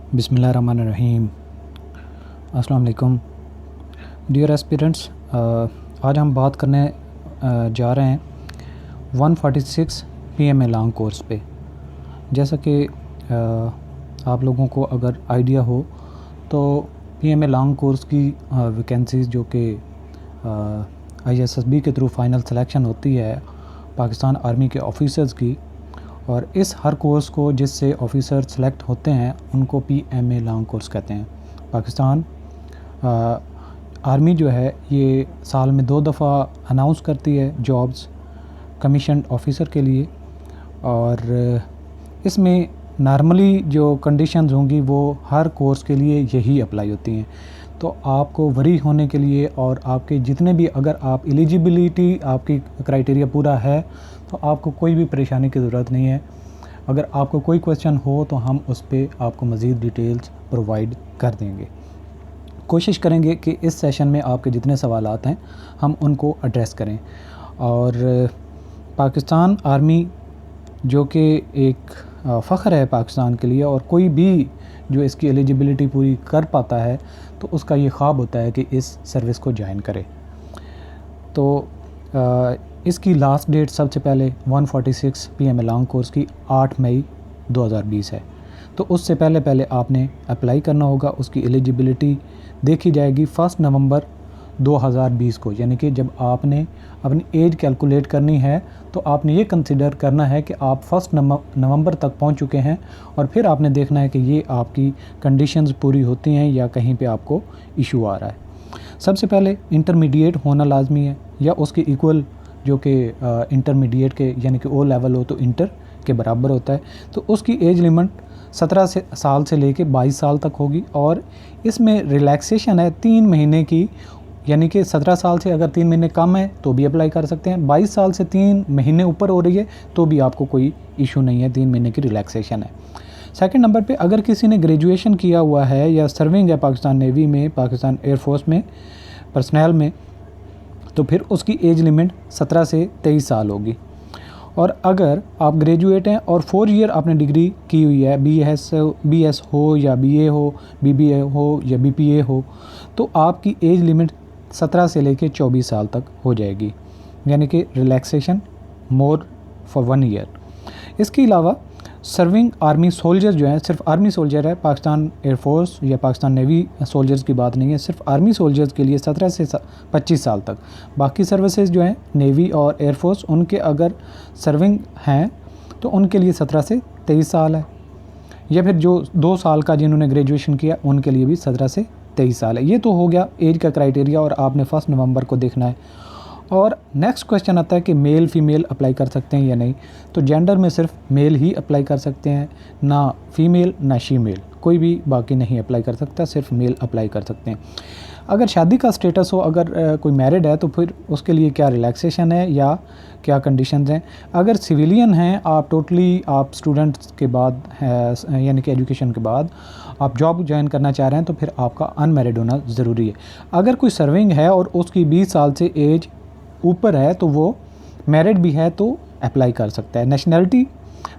बिस्मिल्लाहिर्रहमानिर्रहीम। अस्सलाम वालेकुम डियर एस्पिरेंट्स। आज हम बात करने जा रहे हैं 146 PMA लॉन्ग कोर्स पे। जैसा कि आप लोगों को अगर आइडिया हो तो PMA लॉन्ग कोर्स की वैकेंसीज़ जो कि ISSB के थ्रू फ़ाइनल सिलेक्शन होती है पाकिस्तान आर्मी के ऑफिसर्स की, और इस हर कोर्स को जिससे ऑफ़िसर सेलेक्ट होते हैं उनको PMA लॉन्ग कोर्स कहते हैं। पाकिस्तान आर्मी जो है ये साल में 2 दफ़ा अनाउंस करती है जॉब्स कमीशन ऑफ़िसर के लिए, और इसमें नॉर्मली जो कंडीशंस होंगी वो हर कोर्स के लिए यही अप्लाई होती हैं। तो आपको वरी होने के लिए और आपके जितने भी, अगर आप एलिजिबिलिटी आपकी क्राइटेरिया पूरा है तो आपको कोई भी परेशानी की ज़रूरत नहीं है। अगर आपको कोई क्वेश्चन हो तो हम उस पर आपको मज़ीद डिटेल्स प्रोवाइड कर देंगे। कोशिश करेंगे कि इस सेशन में आपके जितने सवालात हैं हम उनको एड्रेस करें। और पाकिस्तान आर्मी जो कि एक फ़ख्र है पाकिस्तान के लिए, और कोई भी जो इसकी एलिजिबिलिटी पूरी कर पाता है तो उसका ये ख्वाब होता है कि इस सर्विस को ज्वाइन करे। तो इसकी लास्ट डेट सबसे पहले 146 PMA लॉन्ग कोर्स की 8 मई 2020 है। तो उससे पहले आपने अप्लाई करना होगा। उसकी एलिजिबिलिटी देखी जाएगी 1 नवंबर 2020 को, यानी कि जब आपने अपनी एज कैलकुलेट करनी है तो आपने ये कंसिडर करना है कि आप 1 नवंबर तक पहुंच चुके हैं, और फिर आपने देखना है कि ये आपकी कंडीशंस पूरी होती हैं या कहीं पे आपको इशू आ रहा है। सबसे पहले इंटरमीडिएट होना लाजमी है या उसके इक्वल, जो कि इंटरमीडिएट के यानी कि O लेवल हो तो इंटर के बराबर होता है। तो उसकी एज लिमिट 17 साल से लेके 22 साल तक होगी, और इसमें रिलैक्सेशन है 3 महीने की, यानी कि 17 साल से अगर 3 महीने कम है तो भी अप्लाई कर सकते हैं। 22 साल से 3 महीने ऊपर हो रही है तो भी आपको कोई इशू नहीं है, 3 महीने की रिलैक्सेशन है। सेकंड नंबर पे अगर किसी ने ग्रेजुएशन किया हुआ है या सर्विंग है पाकिस्तान नेवी में, पाकिस्तान एयरफोर्स में पर्सनल में, तो फिर उसकी एज लिमिट 17 से 23 साल होगी। और अगर आप ग्रेजुएट हैं और 4 ईयर आपने डिग्री की हुई है, BS हो या BA हो, BBA हो या BPA हो, तो आपकी एज लिमिट 17 से लेके 24 साल तक हो जाएगी, यानी कि रिलैक्सेशन मोर फॉर 1 ईयर। इसके अलावा सर्विंग आर्मी सोल्जर जो हैं, सिर्फ आर्मी सोल्जर है, पाकिस्तान एयरफोर्स या पाकिस्तान नेवी सोल्जर्स की बात नहीं है, सिर्फ आर्मी सोल्जर्स के लिए 17 से 25 साल तक। बाकी सर्विसेज जो हैं नेवी और एयरफोर्स, उनके अगर सर्विंग हैं तो उनके लिए 17 से 23 साल है, या फिर जो 2 साल का जिन्होंने ग्रेजुएशन किया उनके लिए भी 17 से 23 साल है। ये तो हो गया एज का क्राइटेरिया, और आपने 1 नवंबर को देखना है। और नेक्स्ट क्वेश्चन आता है कि मेल फीमेल अप्लाई कर सकते हैं या नहीं। तो जेंडर में सिर्फ मेल ही अप्लाई कर सकते हैं, ना फीमेल ना शीमेल, कोई भी बाकी नहीं अप्लाई कर सकता, सिर्फ मेल अप्लाई कर सकते हैं। अगर शादी का स्टेटस हो, अगर कोई मैरिड है तो फिर उसके लिए क्या रिलैक्सेशन है या क्या कंडीशंस हैं। अगर सिविलियन हैं आप, टोटली आप स्टूडेंट्स के बाद यानी कि एजुकेशन के बाद आप जॉब ज्वाइन करना चाह रहे हैं तो फिर आपका अनमैरिड होना ज़रूरी है। अगर कोई सर्विंग है और उसकी 20 साल से एज ऊपर है तो वो मैरिड भी है तो अप्लाई कर सकता है। नेशनैलिटी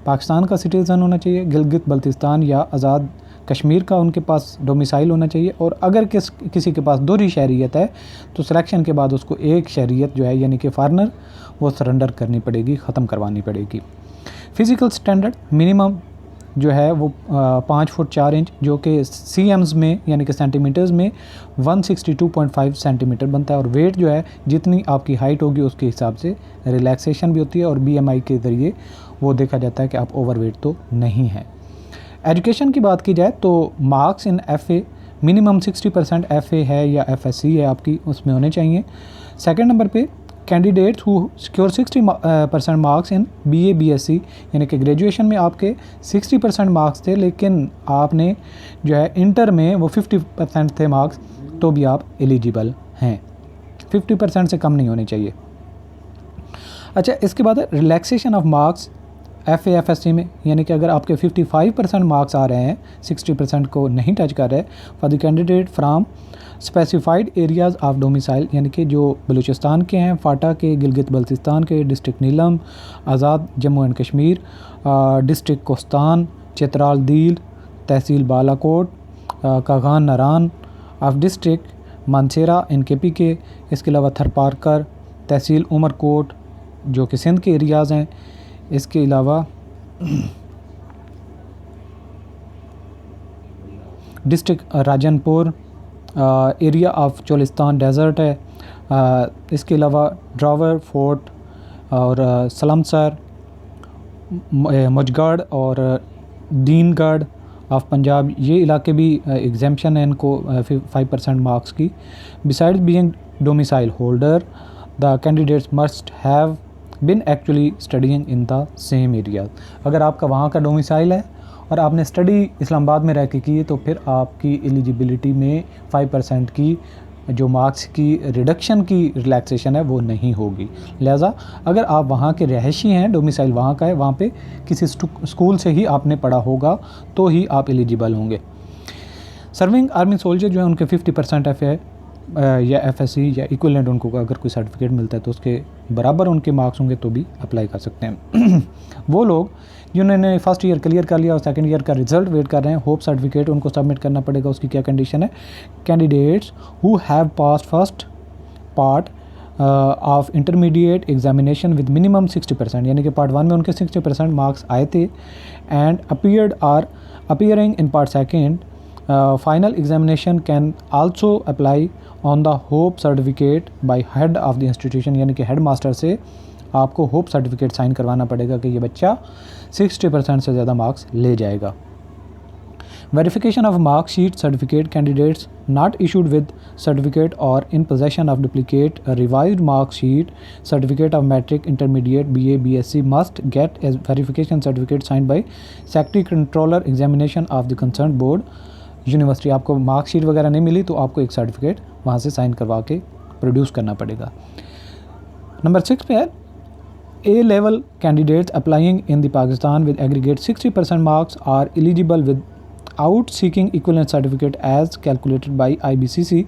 पाकिस्तान का सिटीज़न होना चाहिए, गिलगित बल्तिस्तान या आज़ाद कश्मीर का उनके पास डोमिसाइल होना चाहिए, और अगर किसी के पास 2 शहरियत है तो सिलेक्शन के बाद उसको 1 शहरियत जो है यानी कि फॉरनर वो सरेंडर करनी पड़ेगी, ख़त्म करवानी पड़ेगी। फ़िज़िकल स्टैंडर्ड मिनिमम जो है वो 5 फुट 4 इंच, जो कि CMs में यानी कि सेंटीमीटर्स में 162.5 सेंटीमीटर बनता है, और वेट जो है जितनी आपकी हाइट होगी उसके हिसाब से रिलैक्सेशन भी होती है, और BMI के ज़रिए वो देखा जाता है कि आप ओवरवेट तो नहीं हैं। एजुकेशन की बात की जाए तो marks in FA minimum 60% FA है या FSC है आपकी, उसमें होने चाहिए। सेकेंड नंबर पे candidates who secure 60% marks in BA BSc, यानी कि ग्रेजुएशन में आपके 60% मार्क्स थे लेकिन आपने जो है इंटर में वो 50% थे मार्क्स, तो भी आप एलिजिबल हैं। 50% से कम नहीं होने चाहिए। अच्छा, इसके बाद relaxation of marks FA FSC में, यानी कि अगर आपके 55% मार्क्स आ रहे हैं, 60% को नहीं टच कर रहे, for the candidate from specified areas of domicile, यानी कि जो बलूचिस्तान के हैं, फाटा के, गिलगित बल्तिस्तान के, district Neelum, Azad Jammu and Kashmir, district Kohistan, Chitral Dir, tehsil Balakot, Kaghan Naran of district Mansehra NKP के। इसके अलावा थरपारकर तहसील उमरकोट जो कि सिंध के एरियाज़ हैं। इसके अलावा district Rajanpur area of Cholistan desert है। इसके अलावा ड्रावर फोर्ट और सलमसर, मुजगढ़ और दीनगढ़ ऑफ पंजाब, ये इलाके भी एग्जाम्पशन है इनको 5% मार्क्स की। Besides being domicile holder the candidates must have been actually studying in the same area. अगर आपका वहाँ का डोमिसाइल है और आपने स्टडी इस्लामाबाद में रह के की है तो फिर आपकी एलिजिबिलिटी में 5% की जो मार्क्स की रिडक्शन की रिलैक्सेशन है वो नहीं होगी। लिहाजा अगर आप वहाँ के रहायशी हैं, डोमिसाइल वहाँ का है, वहाँ पे किसी स्कूल से ही आपने पढ़ा होगा तो ही आप एलिजिबल होंगे। सर्विंग आर्मी सोल्जर जो है उनके 50% FA या FSC या इक्विवेलेंट उनको अगर कोई सर्टिफिकेट मिलता है तो उसके बराबर उनके मार्क्स होंगे तो भी अप्लाई कर सकते हैं। वो लोग जिन्होंने फर्स्ट ईयर क्लियर कर लिया और सेकंड ईयर का रिजल्ट वेट कर रहे हैं, होप सर्टिफिकेट उनको सबमिट करना पड़ेगा। उसकी क्या कंडीशन है? Candidates who have passed first part of intermediate examination with minimum 60%, यानी कि पार्ट 1 में उनके 60% मार्क्स आए थे, and appearing in part second final examination can also apply on the hope certificate bye head of the institution, यानी कि head master से आपको होप सर्टिफिकेट साइन करवाना पड़ेगा कि ये बच्चा 60% से ज़्यादा मार्क्स ले जाएगा। Verification of mark sheet certificate candidates not issued with certificate और in possession of duplicate revised mark sheet certificate of matric intermediate BA BSc must get a verification certificate signed by secretary controller examination of the concern board university. आपको marksheet वगैरह नहीं मिली तो आपको एक certificate वहाँ से sign करवा के प्रोड्यूस करना पड़ेगा। नंबर 6 पे है A level candidates applying in the Pakistan with aggregate 60% marks are eligible without seeking equivalent certificate as calculated by IBCC.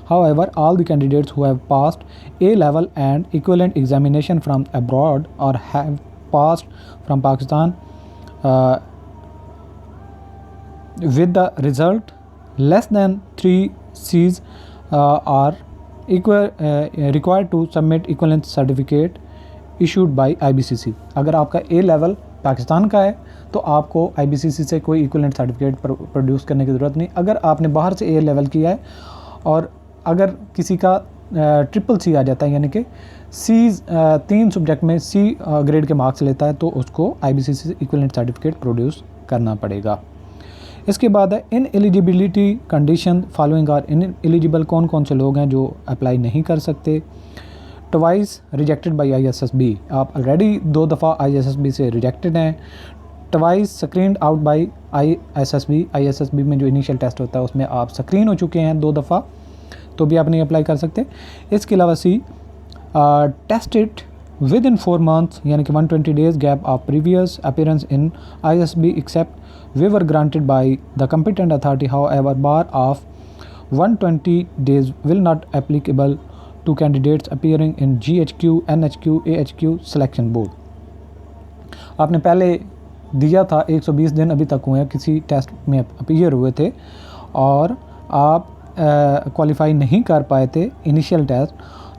However, all the candidates who have passed A level and equivalent examination from abroad or have passed from Pakistan with the result less than 3 C's are required to submit equivalent certificate issued by IBCC। अगर आपका A level Pakistan का है तो आपको IBCC से कोई equivalent certificate produce करने की ज़रूरत नहीं। अगर आपने बाहर से A लेवल किया है और अगर किसी का CCC आ जाता है, यानी कि C 3 सब्जेक्ट में C ग्रेड के मार्क्स लेता है, तो उसको IBCC से इक्विवेलेंट सर्टिफिकेट प्रोड्यूस करना पड़ेगा। इसके बाद है ineligibility condition following are ineligible. कौन कौन से लोग हैं जो अप्लाई नहीं कर सकते? ट्वाइस रिजेक्टेड बाय ISSB, आप ऑलरेडी 2 दफ़ा ISSB से रिजेक्टेड हैं। Twice screened out by ISSB में जो इनिशियल टेस्ट होता है उसमें आप स्क्रीन हो चुके हैं 2 दफ़ा, तो भी आप नहीं अप्लाई कर सकते। इसके अलावा C tested within 4 months, यानी कि 120 days gap of previous appearance in ISSB except waiver granted by the competent authority. However bar of 120 days will not applicable to candidates appearing in GHQ, NHQ, AHQ selection board। आपने पहले दिया था 120 दिन अभी तक हुए हैं, किसी टेस्ट में अपीयर हुए थे और आप क्वालिफाई नहीं कर पाए थे इनिशियल टेस्ट,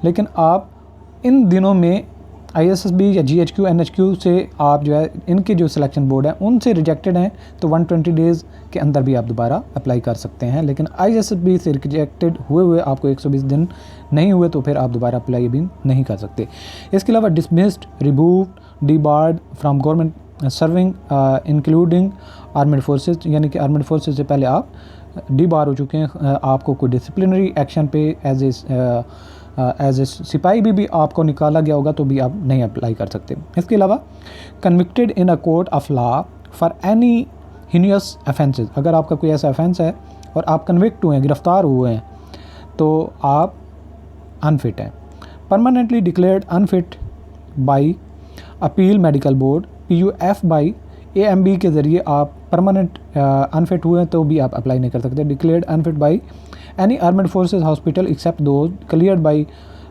लेकिन आप इन दिनों में ISSB या GHQ, NHQ से आप जो है इनके जो सिलेक्शन बोर्ड है उनसे रिजेक्टेड हैं, तो 120 डेज़ के अंदर भी आप दोबारा अप्लाई कर सकते हैं। लेकिन ISSB से रिजेक्टेड हुए आपको 120 दिन नहीं हुए तो फिर आप दोबारा अप्लाई भी नहीं कर सकते। इसके अलावा dismissed, removed, debarred from government serving including armed forces, यानी कि आर्मेड फोर्सेज से पहले आप डिबार हो चुके हैं, आपको कोई डिसिप्लिनरी एक्शन पे एज ए सिपाही भी आपको निकाला गया होगा तो भी आप नहीं अप्लाई कर सकते। इसके अलावा convicted in a court of law for any heinous offences, अगर आपका कोई ऐसा ऑफेंस है और आप कन्विक्ट हुए हैं, गिरफ्तार हुए हैं, तो आप अनफिट हैं। Permanently declared unfit by appeal medical board PUF by AMB के ज़रिए आप परमानेंट अनफिट हुए हैं तो भी आप अप्लाई नहीं कर सकते। Declared unfit by any armed forces hospital except those cleared by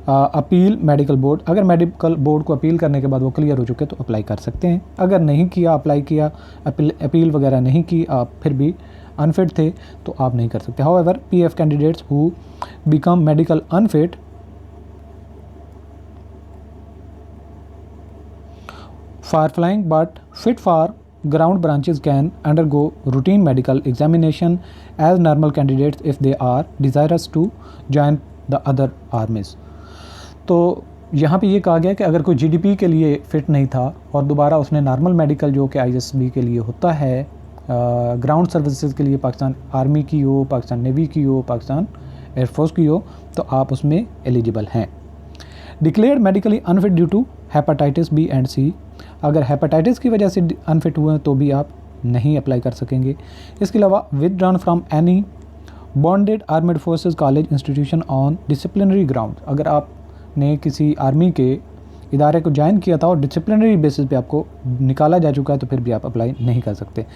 appeal medical board, अगर मेडिकल बोर्ड को अपील करने के बाद वो क्लियर हो चुके तो अप्लाई कर सकते हैं। अगर नहीं किया, अप्लाई किया, अपील वगैरह नहीं की, आप फिर भी अनफिट थे तो आप नहीं कर सकते। However PF candidates who become medical unfit for flying but fit for ground branches can undergo routine medical examination as normal candidates if they are desirous to join the other armies। तो यहाँ पे ये कहा गया कि अगर कोई GDP के लिए फ़िट नहीं था और दोबारा उसने नॉर्मल मेडिकल जो कि ISB के लिए होता है, ग्राउंड सर्विसेज के लिए पाकिस्तान आर्मी की हो, पाकिस्तान नेवी की हो, पाकिस्तान एयरफोर्स की हो, तो आप उसमें एलिजिबल हैं। Declared medically unfit due to hepatitis B and C, अगर हेपेटाइटिस की वजह से अनफिट हुए हैं तो भी आप नहीं अप्लाई कर सकेंगे। इसके अलावा withdrawn from any bonded armed forces college institution on disciplinary ground, अगर आपने किसी आर्मी के इदारे को ज्वाइन किया था और डिसिप्लिनरी बेसिस पे आपको निकाला जा चुका है तो फिर भी आप अप्लाई नहीं कर सकते।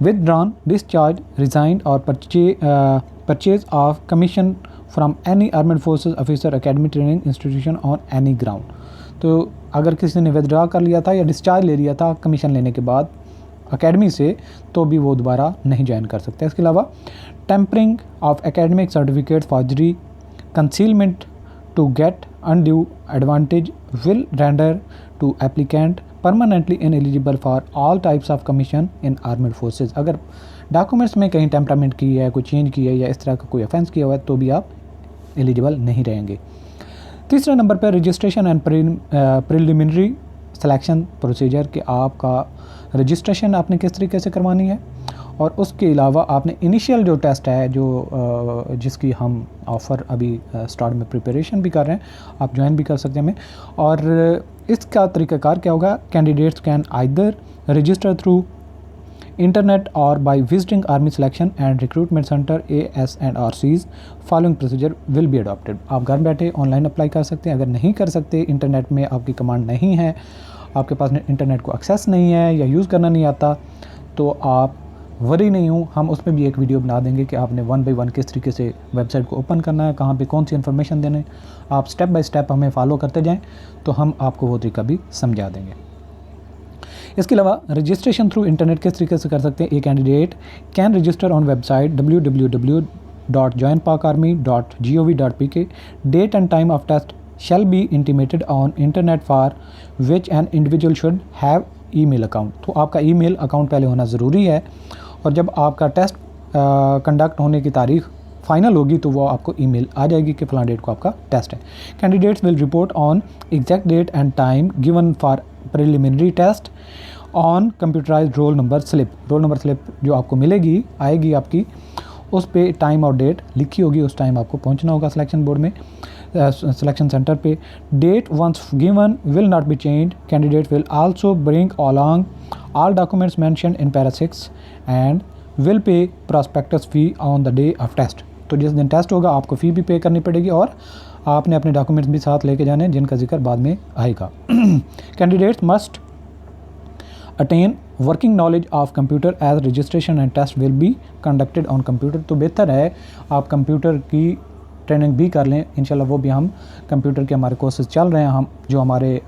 विदड्रॉन, डिस्चार्ज, रिजाइंड और purchase of commission from any armed forces officer academy training institution on any ground, तो अगर किसी ने विदड्रॉ कर लिया था या डिस्चार्ज ले लिया था कमीशन लेने के बाद एकेडमी से तो भी वो दोबारा नहीं ज्वाइन कर सकते। इसके अलावा tampering of academic certificate, forgery, concealment to get undue advantage will render to applicant permanently ineligible for all types of commission in armed forces, अगर डॉक्यूमेंट्स में कहीं टेम्परामेंट की है, कोई चेंज की है या इस तरह का कोई ऑफेंस किया हुआ है तो भी आप एलिजिबल नहीं रहेंगे। तीसरे नंबर पर registration and preliminary selection procedure, कि आपका रजिस्ट्रेशन आपने किस तरीके से करवानी है और उसके अलावा आपने इनिशियल जो टेस्ट है जो जिसकी हम ऑफ़र अभी स्टार्ट में प्रिपरेशन भी कर रहे हैं, आप ज्वाइन भी कर सकते हैं हमें। और इसका तरीक़ाकार क्या होगा, candidates can either register through internet और by visiting army selection and recruitment centre AS&RCs, following procedure will be adopted, आप घर बैठे ऑनलाइन अप्लाई कर सकते हैं। अगर नहीं कर सकते, इंटरनेट में आपकी कमांड नहीं है, आपके पास इंटरनेट को एक्सेस नहीं है या यूज़ करना नहीं आता, तो आप वरी नहीं हूँ, हम उस पर भी एक वीडियो बना देंगे कि आपने 1 बाय 1 किस तरीके से वेबसाइट को ओपन करना है, कहाँ पे कौन सी इन्फॉर्मेशन देना है, आप स्टेप बाय स्टेप हमें फॉलो करते जाएं तो हम आपको वो तरीका भी समझा देंगे। इसके अलावा रजिस्ट्रेशन थ्रू इंटरनेट किस तरीके से कर सकते हैं, a candidate can register on website www.joinpakarmy.gov.pk, date and time of test shall be intimated on internet for which an individual should have email account, तो आपका ईमेल अकाउंट पहले होना ज़रूरी है और जब आपका टेस्ट कंडक्ट होने की तारीख फाइनल होगी तो वो आपको ईमेल आ जाएगी कि फलां डेट को आपका टेस्ट है। Candidates will report on exact date and time given for preliminary test on computerised roll number slip, roll number slip जो आपको मिलेगी आएगी आपकी, उस पे टाइम और डेट लिखी होगी, उस टाइम आपको पहुंचना होगा सिलेक्शन बोर्ड में, सिलेक्शन सेंटर पे। Date once given will not be change, candidate will also bring along all documents mention in para 6 and will pay prospectus fee on the day of test, तो जिस दिन test होगा आपको फ़ी भी पे करनी पड़ेगी और आपने अपने डॉक्यूमेंट्स भी साथ लेके जाने जिनका जिक्र बाद में आएगा। Candidates must attain working knowledge of computer as registration and test will be conducted on computer, तो बेहतर है आप कंप्यूटर की ट्रेनिंग भी कर लें, इंशाल्लाह वो भी हम कंप्यूटर के हमारे कोर्सेज चल रहे हैं, हम जो हमारे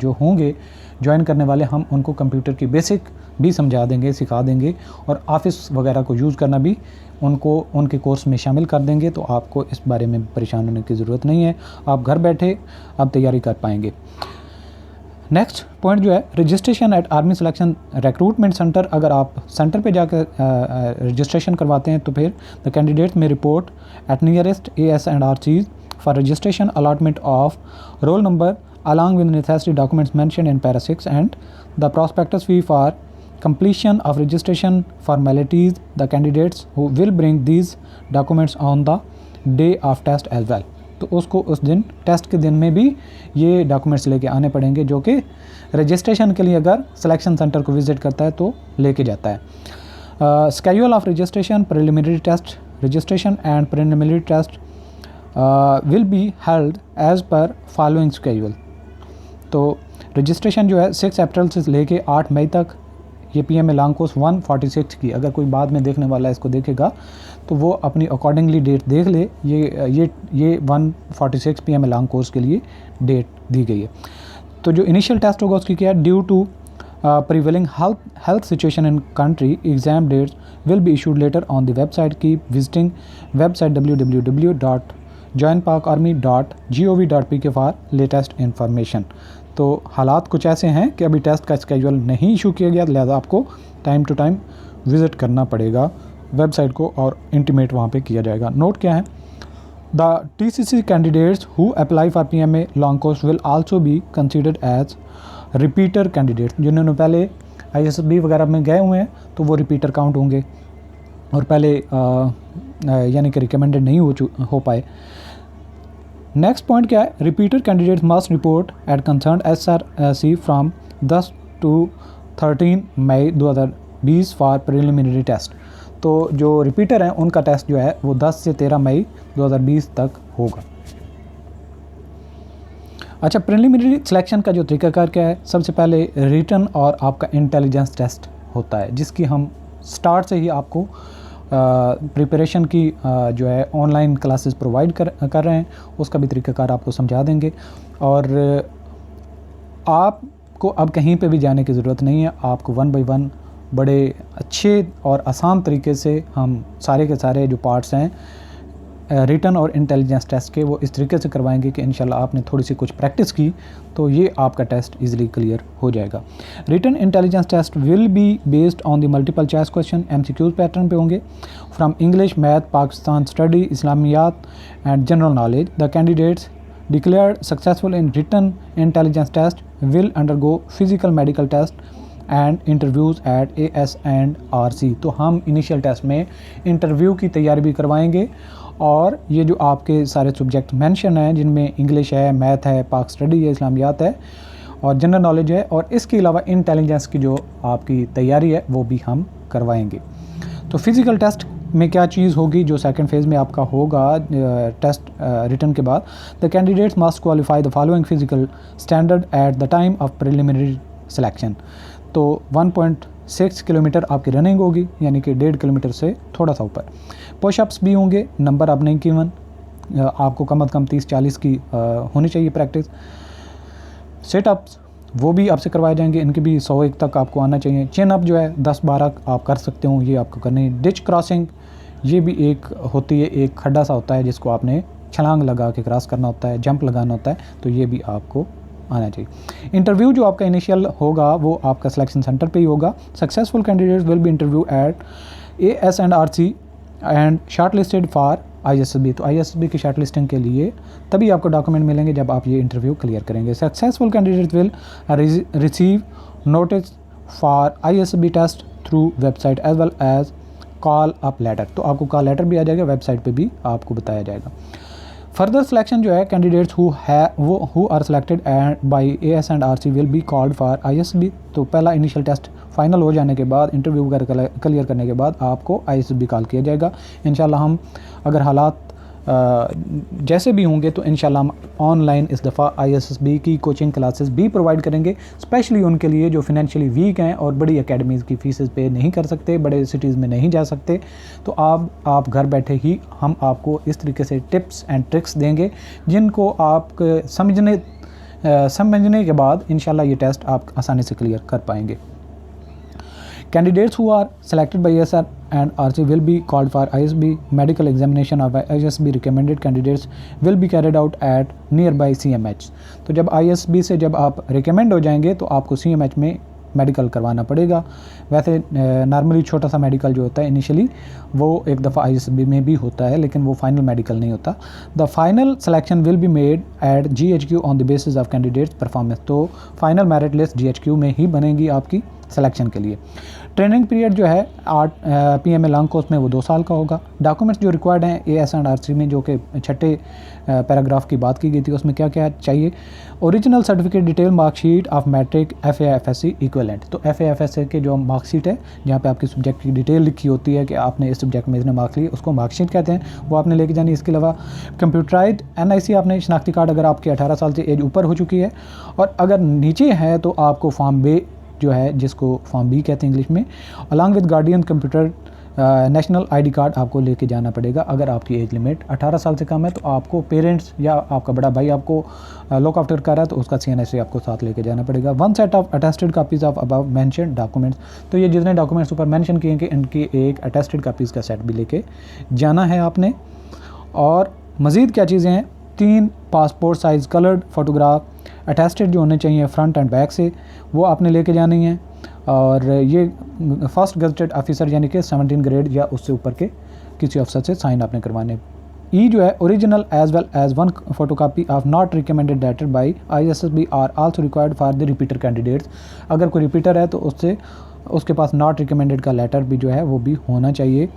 जो होंगे ज्वाइन करने वाले हम उनको कंप्यूटर की बेसिक भी समझा देंगे, सिखा देंगे और ऑफिस वगैरह को यूज़ करना भी उनको उनके कोर्स में शामिल कर देंगे, तो आपको इस बारे में परेशान होने की ज़रूरत नहीं है, आप घर बैठे आप तैयारी कर पाएंगे। नेक्स्ट पॉइंट जो है registration at army selection recruitment centre, अगर आप सेंटर पे जाकर रजिस्ट्रेशन करवाते हैं तो फिर द कैंडिडेट में report eight nearest AS&RCs for registration allotment of roll number along with necessary documents mentioned in para 6 and the prospectus fee for completion of registration formalities. The candidates who will bring these documents on the day of test as well, तो उसको उस दिन test के दिन में भी ये documents लेके आने पड़ेंगे जो कि रजिस्ट्रेशन के लिए अगर सिलेक्शन सेंटर को विज़िट करता है तो लेके जाता है। Schedule of registration, preliminary test registration and preliminary test will be held as per following schedule, तो रजिस्ट्रेशन जो है 6 अप्रैल से लेके 8 मई तक, ये PMA लॉन्ग कोर्स 146 की, अगर कोई बाद में देखने वाला इसको देखेगा तो वो अपनी अकॉर्डिंगली डेट देख ले, ये 146 PMA लॉन्ग कोर्स के लिए डेट दी गई है। तो जो इनिशियल टेस्ट होगा उसकी क्या है, due to prevailing health situation in country. Exam dates will be issued later on the website. Keep visiting website www.joinparkarmy.gov.pk for latest information. तो हालात कुछ ऐसे हैं कि अभी टेस्ट का स्केड्यूल नहीं इशू किया गया, लिहाजा आपको टाइम टू टाइम विज़िट करना पड़ेगा वेबसाइट को और इंटीमेट वहाँ पे किया जाएगा। नोट क्या है, the TCC candidates who apply for PMA long course will also be considered as repeater candidates. जिन्होंने पहले ISSB वगैरह में गए हुए हैं तो वो रिपीटर काउंट होंगे और पहले यानी कि रिकमेंडेड नहीं हो पाए। नेक्स्ट पॉइंट क्या है, repeater candidates must report at concern SRC from 10 to 13 May 2020 for preliminary test. तो जो रिपीटर हैं उनका टेस्ट जो है वो 10 से 13 मई 2020 तक होगा। अच्छा, प्रिलिमिनरी सिलेक्शन का जो तरीकाकार क्या है, सबसे पहले रिटन और आपका इंटेलिजेंस टेस्ट होता है, जिसकी हम स्टार्ट से ही आपको प्रिपरेशन की जो है ऑनलाइन क्लासेस प्रोवाइड कर रहे हैं, उसका भी तरीकाकार आपको समझा देंगे। और आपको अब कहीं पे भी जाने की ज़रूरत नहीं है, आपको 1 बाय 1 बड़े अच्छे और आसान तरीके से हम सारे के सारे जो पार्ट्स हैं रिटन और इंटेलिजेंस टेस्ट के वो इस तरीके से करवाएंगे कि इंशाल्लाह आपने थोड़ी सी कुछ प्रैक्टिस की तो ये आपका टेस्ट इजीली क्लियर हो जाएगा। Written intelligence test will be based on the multiple choice question, MCQs pattern पे होंगे from English, math, Pakistan study, Islamiat and general knowledge. The candidates declared successful in written intelligence test will undergo physical medical test and interviews at AS&RC। तो हम initial test में interview की तैयारी भी करवाएंगे और ये जो आपके सारे सब्जेक्ट मेंशन हैं जिनमें इंग्लिश है, मैथ है, पाक स्टडी है, इस्लामियात है और जनरल नॉलेज है, और इसके अलावा इंटेलिजेंस की जो आपकी तैयारी है वो भी हम करवाएंगे। तो फिज़िकल टेस्ट में क्या चीज़ होगी जो सेकंड फेज़ में आपका होगा टेस्ट रिटन के बाद, the candidates must qualify the following physical standard at the time of preliminary selection. तो 1.6 किलोमीटर आपकी रनिंग होगी, यानी कि 1.5 किलोमीटर से थोड़ा सा ऊपर। पुशअप्स भी होंगे, नंबर आप नहीं गिवन, आपको कम से कम 30-40 की होनी चाहिए प्रैक्टिस। सेटअप्स वो भी आपसे करवाए जाएंगे, इनके भी 101 तक आपको आना चाहिए। चिन अप जो है 10-12 आप कर सकते हो, ये आपको करनी है। डिच क्रॉसिंग ये भी एक होती है, एक खड्डा सा होता है जिसको आपने छलांग लगा के क्रॉस करना होता है, जंप लगाना होता है, तो ये भी आपको आना चाहिए। इंटरव्यू जो आपका इनिशियल होगा वो आपका सिलेक्शन सेंटर पे ही होगा। Successful candidates will be interview at AS&RC and short listed for ISSB। तो ISSB की शॉर्ट लिस्टिंग के लिए तभी आपको डॉक्यूमेंट मिलेंगे जब आप ये इंटरव्यू क्लियर करेंगे। Successful candidate will receive notice for ISSB test through website as well as call up letter. तो आपको कॉल लेटर भी आ जाएगा, वेबसाइट पे भी आपको बताया जाएगा। फर्दर सिलेक्शन जो है candidates who are selected by AS&RC will be called for ISSB। तो पहला इनिशियल टेस्ट फाइनल हो जाने के बाद, इंटरव्यू वगैरह क्लियर करने के बाद आपको ISSB कॉल किया जाएगा। इंशाल्लाह हम अगर हालात जैसे भी होंगे तो इंशाल्लाह हम ऑनलाइन इस दफ़ा ISSB की कोचिंग क्लासेस भी प्रोवाइड करेंगे, स्पेशली उनके लिए जो फिनेंशियली वीक हैं और बड़ी एकेडमीज़ की फ़ीसेस पे नहीं कर सकते, बड़े सिटीज़ में नहीं जा सकते। तो आप घर बैठे ही हम आपको इस तरीके से टिप्स एंड ट्रिक्स देंगे जिनको आप समझने के बाद इंशाल्लाह ये टेस्ट आप आसानी से क्लियर कर पाएंगे। Candidates who are selected by AS&RC will be called for ISSB medical examination of ISSB recommended candidates will be carried out at nearby CMH। तो जब ISSB से जब आप रिकमेंड हो जाएंगे तो आपको CMH में मेडिकल करवाना पड़ेगा। वैसे नॉर्मली छोटा सा मेडिकल जो होता है इनिशियली वो एक दफ़ा ISSB में भी होता है, लेकिन वो फाइनल मेडिकल नहीं होता। The final selection will be made at GHQ on the basis of candidates performance. तो फाइनल मेरिट लिस्ट GHQ में ही बनेगी आपकी सिलेक्शन के लिए। ट्रेनिंग पीरियड जो है PMA लॉन्ग कोर्स में वो 2 साल का होगा। डॉक्यूमेंट्स जो रिक्वायर्ड हैं AS&RC में, जो कि छठे पैराग्राफ की बात की गई थी, उसमें क्या क्या चाहिए, original certificate, detail marksheet of matric, FA/FSC equivalent. तो FA/FSC के जो मार्कशीट है जहाँ पे आपकी सब्जेक्ट की डिटेल लिखी होती है कि आपने इस सब्जेक्ट में इतने मार्क्स लिए, उसको मार्कशीट कहते हैं, वो आपने लेके जानी। इसके अलावा कंप्यूटराइज्ड NIC, आपने शनाख्ती कार्ड अगर आपके 18 साल से एज ऊपर हो चुकी है, और अगर नीचे है तो आपको फॉर्म B जो है, जिसको फॉर्म B कहते हैं इंग्लिश में, along with guardian computer national ID card आपको लेके जाना पड़ेगा। अगर आपकी एज लिमिट 18 साल से कम है तो आपको पेरेंट्स या आपका बड़ा भाई आपको लुक आफ्टर कर रहा है तो उसका CNSA आपको साथ लेके जाना पड़ेगा। 1 set of attested copies of above mentioned documents, तो ये जितने डॉक्यूमेंट्स ऊपर मेंशन किए कि इनकी एक अटेस्टेड कापीज़ का सेट भी लेके जाना है आपने। और मज़ीद क्या चीज़ें हैं, 3 passport size coloured photograph attested जो होने चाहिए फ्रंट एंड बैक से, वो आपने लेके जानी है। और ये फर्स्ट गजटेड ऑफिसर यानी कि 17 ग्रेड या उससे ऊपर के किसी अफसर से साइन आपने करवाने। ई जो है original as well as 1 photocopy of not recommended letter by ISSB are also required for the repeater candidates. अगर कोई रिपीटर है तो उसके पास नॉट रिकमेंडेड का लेटर भी जो है वो भी होना चाहिए।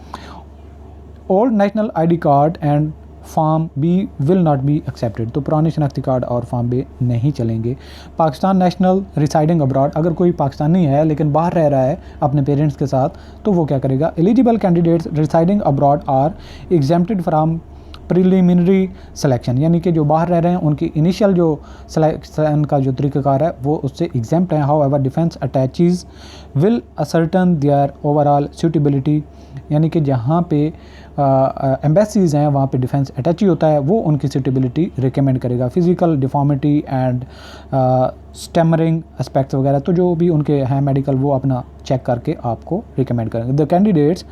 Old national ID card and form B will not be accepted, तो पुराने शनाख्ती कार्ड और फॉर्म बी नहीं चलेंगे। पाकिस्तान नेशनल रिसाइडिंग अब्रॉड, अगर कोई पाकिस्तानी है लेकिन बाहर रह रहा है अपने पेरेंट्स के साथ तो वो क्या करेगा, eligible candidates residing abroad are exempted from preliminary selection, यानी कि जो बाहर रह रहे हैं उनकी इनिशियल जो सिलेक्शन का जो तरीक़ाकार है वो उससे एग्जेम्प्ट है। However defence attaches will ascertain their overall suitability, यानी कि जहाँ पे एम्बेसीज़ हैं वहाँ पे डिफेंस अटैची होता है, वो उनकी सूटेबिलिटी रिकमेंड करेगा। Physical deformity and stammering aspects वगैरह तो जो भी उनके हैं मेडिकल वो अपना चेक करके आपको रिकमेंड करेंगे। The candidates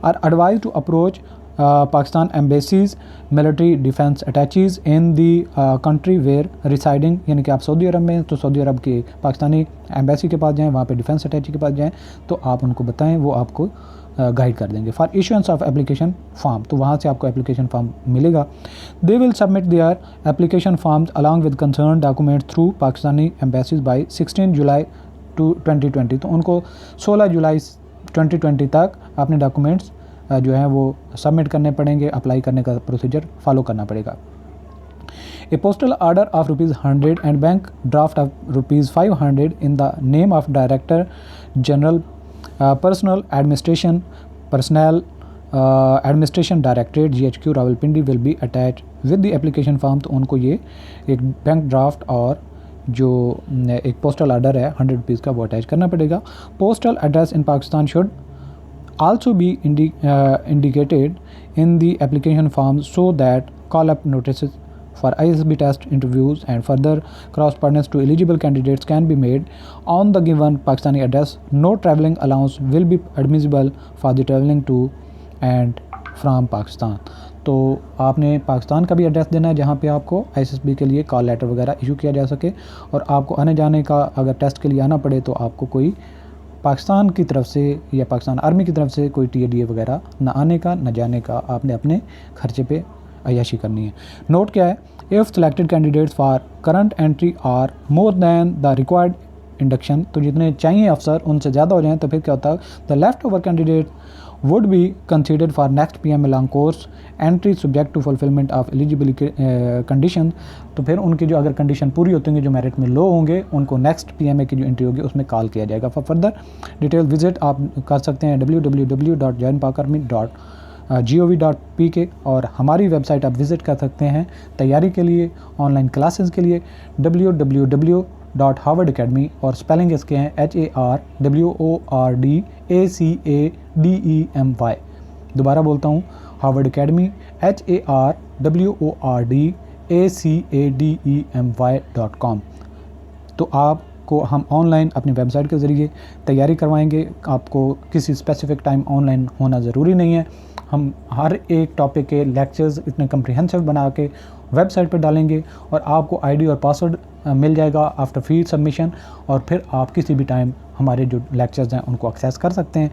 are advise to approach Pakistan embassies military defence attaches in the country where residing, यानी कि आप सऊदी अरब में तो सऊदी अरब के पाकिस्तानी एम्बेसी के पास जाएँ, वहाँ पे डिफेंस अटैची के पास जाएँ तो आप उनको बताएं, वो आपको गाइड कर देंगे। For issuance of application form, तो वहाँ से आपको एप्लीकेशन फॉर्म मिलेगा। They will submit their application forms along with concern document through Pakistani embassies by 16 July 2020, तो उनको 16 जुलाई 2020 तक अपने डॉक्यूमेंट्स जो हैं वो सबमिट करने पड़ेंगे, अप्लाई करने का प्रोसीजर फॉलो करना पड़ेगा। A postal order of ₹100 and bank draft of ₹500 in the name of Director General Personnel Administration Directorate GHQ Rawalpindi will be attached with the application form, तो उनको ये एक बैंक ड्राफ्ट और जो एक पोस्टल ऑर्डर है ₹100 का वो अटैच करना पड़ेगा। Postal address in Pakistan should also be indicated in the application form so that call-up notices for ISSB test interviews and further correspondence to eligible candidates can be made on the given Pakistani address. No travelling allowance will be admissible for the travelling to and from Pakistan. तो आपने पाकिस्तान का भी address देना है जहाँ पे आपको ISSB के लिए कॉल लेटर वगैरह इशू किया जा सके, और आपको आने जाने का अगर टेस्ट के लिए आना पड़े तो आपको कोई पाकिस्तान की तरफ से या पाकिस्तान आर्मी की तरफ से कोई TADA वगैरह ना आने का ना जाने का, आपने अपने खर्चे पे अय्याशी करनी है। नोट क्या है, if selected candidates for current entry are more than the required induction, तो जितने चाहिए अफसर उनसे ज़्यादा हो जाएँ तो फिर क्या होता है, the left over candidate would be considered for next PM along course entry subject to fulfillment of eligibility condition, तो फिर उनकी जो अगर कंडीशन पूरी होती होंगी, जो मेरिट में लो होंगे, उनको नेक्स्ट PMA की जो एंट्री होगी उसमें कॉल किया जाएगा। फॉर फर्दर डिटेल विजिट आप कर सकते हैं www.joinpakarmi.gov.pk, और हमारी वेबसाइट आप विज़िट कर सकते हैं तैयारी के लिए, ऑनलाइन क्लासेस के लिए www.howardacademy, और स्पेलिंग इसके हैं HARWORDACADEMY। दोबारा बोलता हूँ, हार्वर्ड अकेडमी HARWORDACADEMY.com। तो आपको हम ऑनलाइन अपनी वेबसाइट के ज़रिए तैयारी करवाएंगे। आपको किसी स्पेसिफ़िक टाइम ऑनलाइन होना ज़रूरी नहीं है, हम हर एक टॉपिक के लेक्चर्स इतने कम्प्रिहेंसिव बना के वेबसाइट पर डालेंगे और आपको ID और पासवर्ड मिल जाएगा आफ्टर फी सबमिशन, और फिर आप किसी भी टाइम हमारे जो लेक्चर्स हैं उनको एक्सेस कर सकते हैं।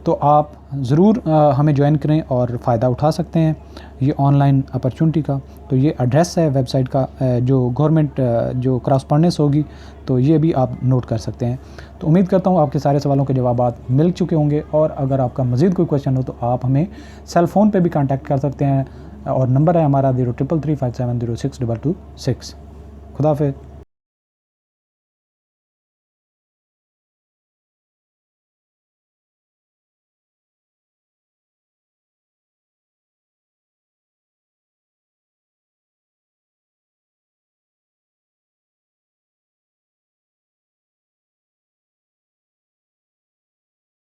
तो आप ज़रूर हमें ज्वाइन करें और फ़ायदा उठा सकते हैं ये ऑनलाइन अपॉर्चुनिटी का। तो ये एड्रेस है वेबसाइट का, जो गवर्नमेंट जो क्रॉसपॉन्डेंस होगी तो ये भी आप नोट कर सकते हैं। तो उम्मीद करता हूँ आपके सारे सवालों के जवाब मिल चुके होंगे, और अगर आपका मज़ीद कोई क्वेश्चन हो तो आप हमें सेल फ़ोन पे भी कांटेक्ट कर सकते हैं, और नंबर है हमारा 033357062226। खुदा हाफ़िज़।